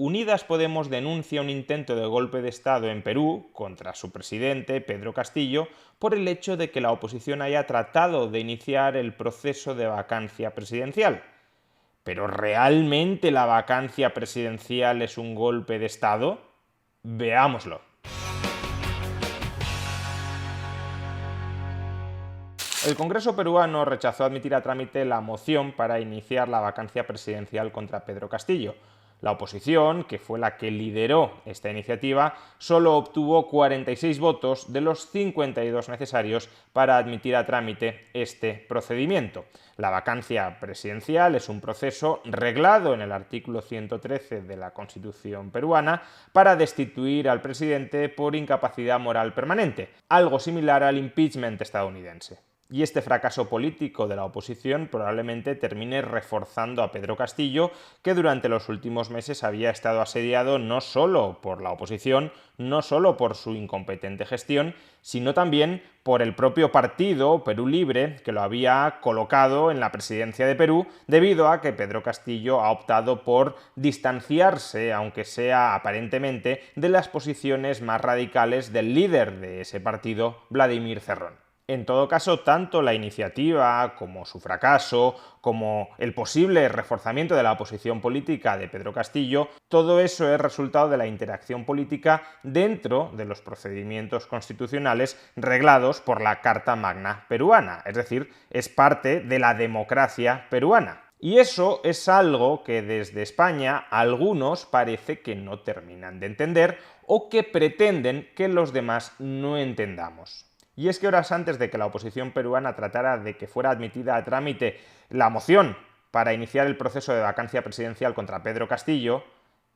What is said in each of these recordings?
Unidas Podemos denuncia un intento de golpe de Estado en Perú contra su presidente, Pedro Castillo, por el hecho de que la oposición haya tratado de iniciar el proceso de vacancia presidencial. ¿Pero realmente la vacancia presidencial es un golpe de Estado? Veámoslo. El Congreso peruano rechazó admitir a trámite la moción para iniciar la vacancia presidencial contra Pedro Castillo. La oposición, que fue la que lideró esta iniciativa, solo obtuvo 46 votos de los 52 necesarios para admitir a trámite este procedimiento. La vacancia presidencial es un proceso reglado en el artículo 113 de la Constitución peruana para destituir al presidente por incapacidad moral permanente, algo similar al impeachment estadounidense. Y este fracaso político de la oposición probablemente termine reforzando a Pedro Castillo, que durante los últimos meses había estado asediado no solo por la oposición, no solo por su incompetente gestión, sino también por el propio partido Perú Libre, que lo había colocado en la presidencia de Perú, debido a que Pedro Castillo ha optado por distanciarse, aunque sea aparentemente, de las posiciones más radicales del líder de ese partido, Vladimir Cerrón. En todo caso, tanto la iniciativa como su fracaso, como el posible reforzamiento de la posición política de Pedro Castillo, todo eso es resultado de la interacción política dentro de los procedimientos constitucionales reglados por la Carta Magna peruana, es decir, es parte de la democracia peruana. Y eso es algo que desde España algunos parece que no terminan de entender o que pretenden que los demás no entendamos. Y es que horas antes de que la oposición peruana tratara de que fuera admitida a trámite la moción para iniciar el proceso de vacancia presidencial contra Pedro Castillo,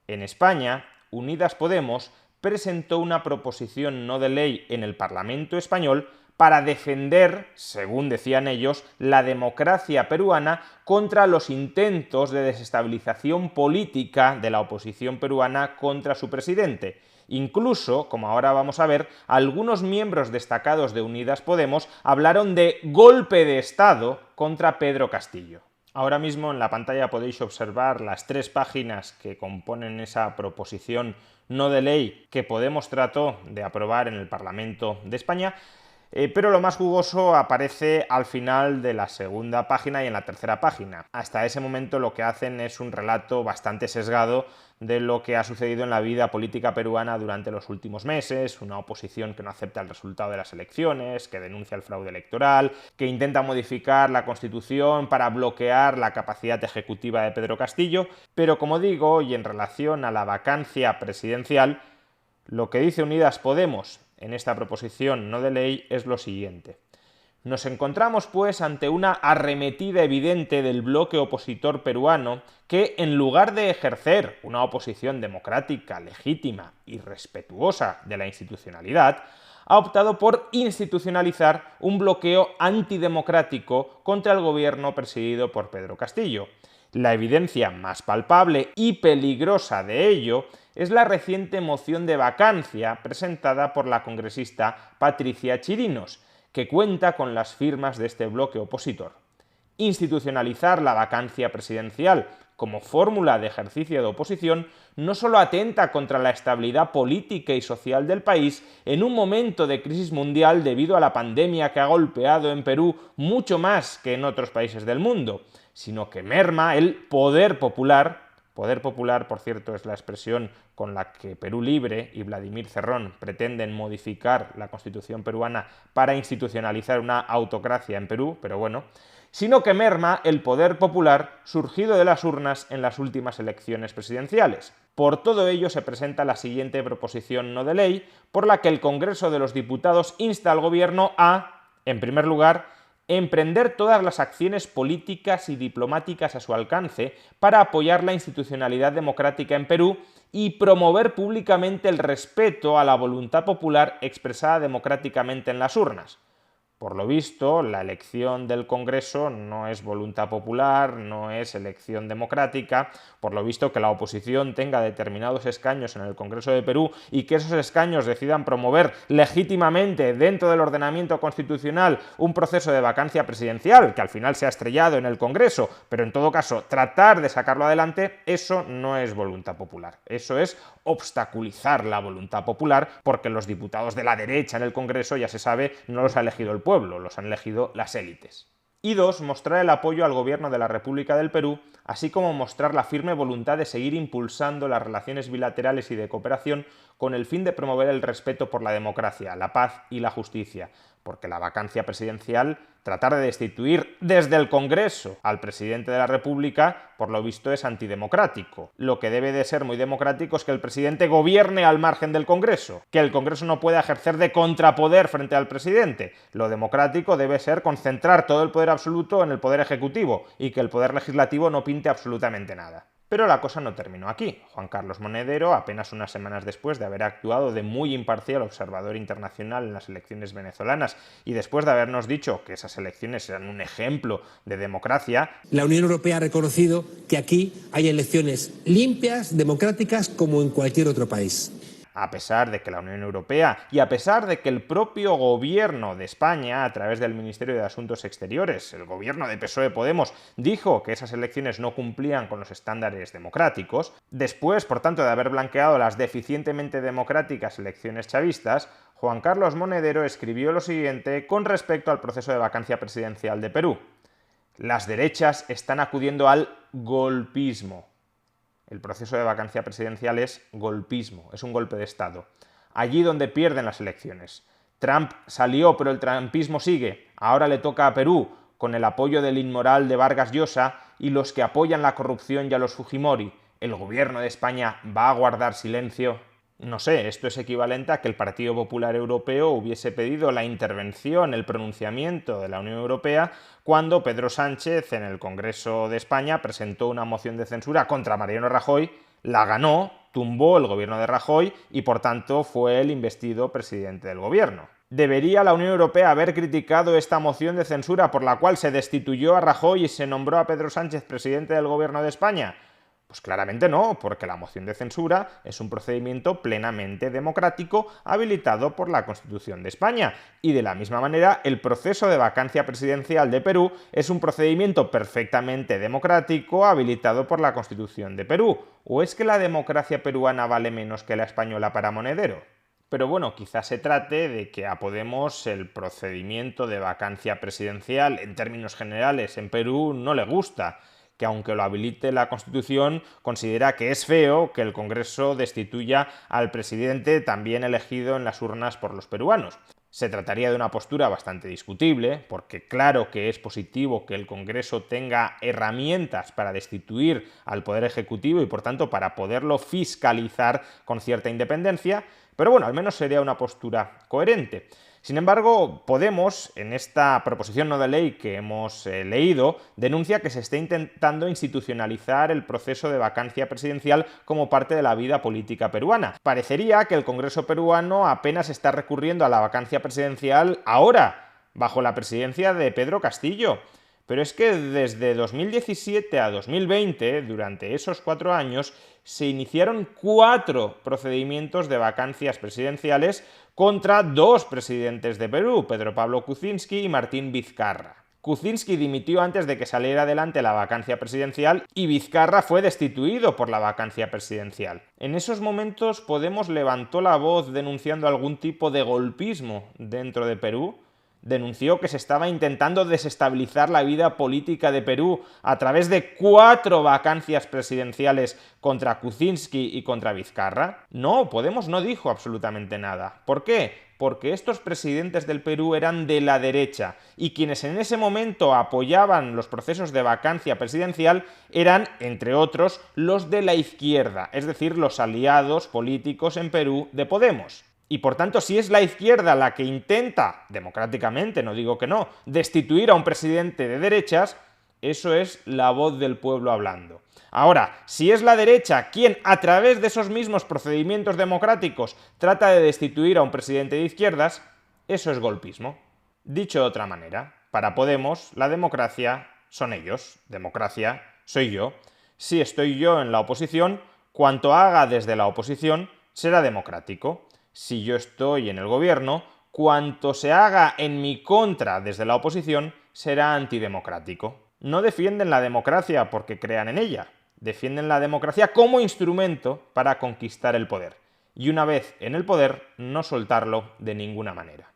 en España, Unidas Podemos presentó una proposición no de ley en el Parlamento español para defender, según decían ellos, la democracia peruana contra los intentos de desestabilización política de la oposición peruana contra su presidente. Incluso, como ahora vamos a ver, algunos miembros destacados de Unidas Podemos hablaron de golpe de Estado contra Pedro Castillo. Ahora mismo en la pantalla podéis observar las 3 páginas que componen esa proposición no de ley que Podemos trató de aprobar en el Parlamento de España, pero lo más jugoso aparece al final de la segunda página y en la tercera página. Hasta ese momento lo que hacen es un relato bastante sesgado de lo que ha sucedido en la vida política peruana durante los últimos meses, una oposición que no acepta el resultado de las elecciones, que denuncia el fraude electoral, que intenta modificar la Constitución para bloquear la capacidad ejecutiva de Pedro Castillo, pero como digo, y en relación a la vacancia presidencial, lo que dice Unidas Podemos en esta proposición no de ley es lo siguiente. Nos encontramos, pues, ante una arremetida evidente del bloque opositor peruano que, en lugar de ejercer una oposición democrática, legítima y respetuosa de la institucionalidad, ha optado por institucionalizar un bloqueo antidemocrático contra el gobierno presidido por Pedro Castillo. La evidencia más palpable y peligrosa de ello es la reciente moción de vacancia presentada por la congresista Patricia Chirinos, que cuenta con las firmas de este bloque opositor. Institucionalizar la vacancia presidencial como fórmula de ejercicio de oposición no solo atenta contra la estabilidad política y social del país en un momento de crisis mundial debido a la pandemia que ha golpeado en Perú mucho más que en otros países del mundo, sino que merma el poder popular. Poder popular, por cierto, es la expresión con la que Perú Libre y Vladimir Cerrón pretenden modificar la Constitución peruana para institucionalizar una autocracia en Perú, pero bueno, sino que merma el poder popular surgido de las urnas en las últimas elecciones presidenciales. Por todo ello se presenta la siguiente proposición no de ley, por la que el Congreso de los Diputados insta al Gobierno a, en primer lugar, emprender todas las acciones políticas y diplomáticas a su alcance para apoyar la institucionalidad democrática en Perú y promover públicamente el respeto a la voluntad popular expresada democráticamente en las urnas. Por lo visto, la elección del Congreso no es voluntad popular, no es elección democrática. Por lo visto, que la oposición tenga determinados escaños en el Congreso de Perú y que esos escaños decidan promover legítimamente dentro del ordenamiento constitucional un proceso de vacancia presidencial, que al final se ha estrellado en el Congreso, pero en todo caso tratar de sacarlo adelante, eso no es voluntad popular. Eso es obstaculizar la voluntad popular, porque los diputados de la derecha en el Congreso, ya se sabe, no los ha elegido el pueblo, los han elegido las élites. Y dos, mostrar el apoyo al gobierno de la República del Perú, así como mostrar la firme voluntad de seguir impulsando las relaciones bilaterales y de cooperación con el fin de promover el respeto por la democracia, la paz y la justicia, porque la vacancia presidencial, tratar de destituir desde el Congreso al presidente de la República, por lo visto es antidemocrático. Lo que debe de ser muy democrático es que el presidente gobierne al margen del Congreso, que el Congreso no pueda ejercer de contrapoder frente al presidente. Lo democrático debe ser concentrar todo el poder absoluto en el poder ejecutivo y que el poder legislativo no pinte absolutamente nada. Pero la cosa no terminó aquí. Juan Carlos Monedero, apenas unas semanas después de haber actuado de muy imparcial observador internacional en las elecciones venezolanas y después de habernos dicho que esas elecciones eran un ejemplo de democracia, la Unión Europea ha reconocido que aquí hay elecciones limpias, democráticas, como en cualquier otro país. A pesar de que la Unión Europea y a pesar de que el propio gobierno de España, a través del Ministerio de Asuntos Exteriores, el gobierno de PSOE-Podemos, dijo que esas elecciones no cumplían con los estándares democráticos, después, por tanto, de haber blanqueado las deficientemente democráticas elecciones chavistas, Juan Carlos Monedero escribió lo siguiente con respecto al proceso de vacancia presidencial de Perú. Las derechas están acudiendo al golpismo. El proceso de vacancia presidencial es golpismo, es un golpe de Estado. Allí donde pierden las elecciones. Trump salió, pero el trumpismo sigue. Ahora le toca a Perú, con el apoyo del inmoral de Vargas Llosa y los que apoyan la corrupción y a los Fujimori. ¿El gobierno de España va a guardar silencio? No sé, esto es equivalente a que el Partido Popular Europeo hubiese pedido la intervención, el pronunciamiento de la Unión Europea cuando Pedro Sánchez en el Congreso de España presentó una moción de censura contra Mariano Rajoy, la ganó, tumbó el gobierno de Rajoy y por tanto fue el investido presidente del gobierno. ¿Debería la Unión Europea haber criticado esta moción de censura por la cual se destituyó a Rajoy y se nombró a Pedro Sánchez presidente del gobierno de España? Pues claramente no, porque la moción de censura es un procedimiento plenamente democrático habilitado por la Constitución de España. Y de la misma manera, el proceso de vacancia presidencial de Perú es un procedimiento perfectamente democrático habilitado por la Constitución de Perú. ¿O es que la democracia peruana vale menos que la española para Monedero? Pero bueno, quizás se trate de que a Podemos el procedimiento de vacancia presidencial en términos generales en Perú no le gusta, que aunque lo habilite la Constitución, considera que es feo que el Congreso destituya al presidente también elegido en las urnas por los peruanos. Se trataría de una postura bastante discutible, porque claro que es positivo que el Congreso tenga herramientas para destituir al Poder Ejecutivo y por tanto para poderlo fiscalizar con cierta independencia, pero bueno, al menos sería una postura coherente. Sin embargo, Podemos, en esta proposición no de ley que hemos leído, denuncia que se está intentando institucionalizar el proceso de vacancia presidencial como parte de la vida política peruana. Parecería que el Congreso peruano apenas está recurriendo a la vacancia presidencial ahora, bajo la presidencia de Pedro Castillo. Pero es que desde 2017 a 2020, durante esos 4 años, se iniciaron 4 procedimientos de vacancias presidenciales contra 2 presidentes de Perú, Pedro Pablo Kuczynski y Martín Vizcarra. Kuczynski dimitió antes de que saliera adelante la vacancia presidencial y Vizcarra fue destituido por la vacancia presidencial. En esos momentos Podemos levantó la voz denunciando algún tipo de golpismo dentro de Perú. Denunció que se estaba intentando desestabilizar la vida política de Perú a través de 4 vacancias presidenciales contra Kuczynski y contra Vizcarra. No, Podemos no dijo absolutamente nada. ¿Por qué? Porque estos presidentes del Perú eran de la derecha y quienes en ese momento apoyaban los procesos de vacancia presidencial eran, entre otros, los de la izquierda, es decir, los aliados políticos en Perú de Podemos. Y por tanto, si es la izquierda la que intenta, democráticamente, no digo que no, destituir a un presidente de derechas, eso es la voz del pueblo hablando. Ahora, si es la derecha quien, a través de esos mismos procedimientos democráticos, trata de destituir a un presidente de izquierdas, eso es golpismo. Dicho de otra manera, para Podemos, la democracia son ellos, democracia soy yo. Si estoy yo en la oposición, cuanto haga desde la oposición será democrático. Si yo estoy en el gobierno, cuanto se haga en mi contra desde la oposición será antidemocrático. No defienden la democracia porque crean en ella, defienden la democracia como instrumento para conquistar el poder. Y una vez en el poder, no soltarlo de ninguna manera.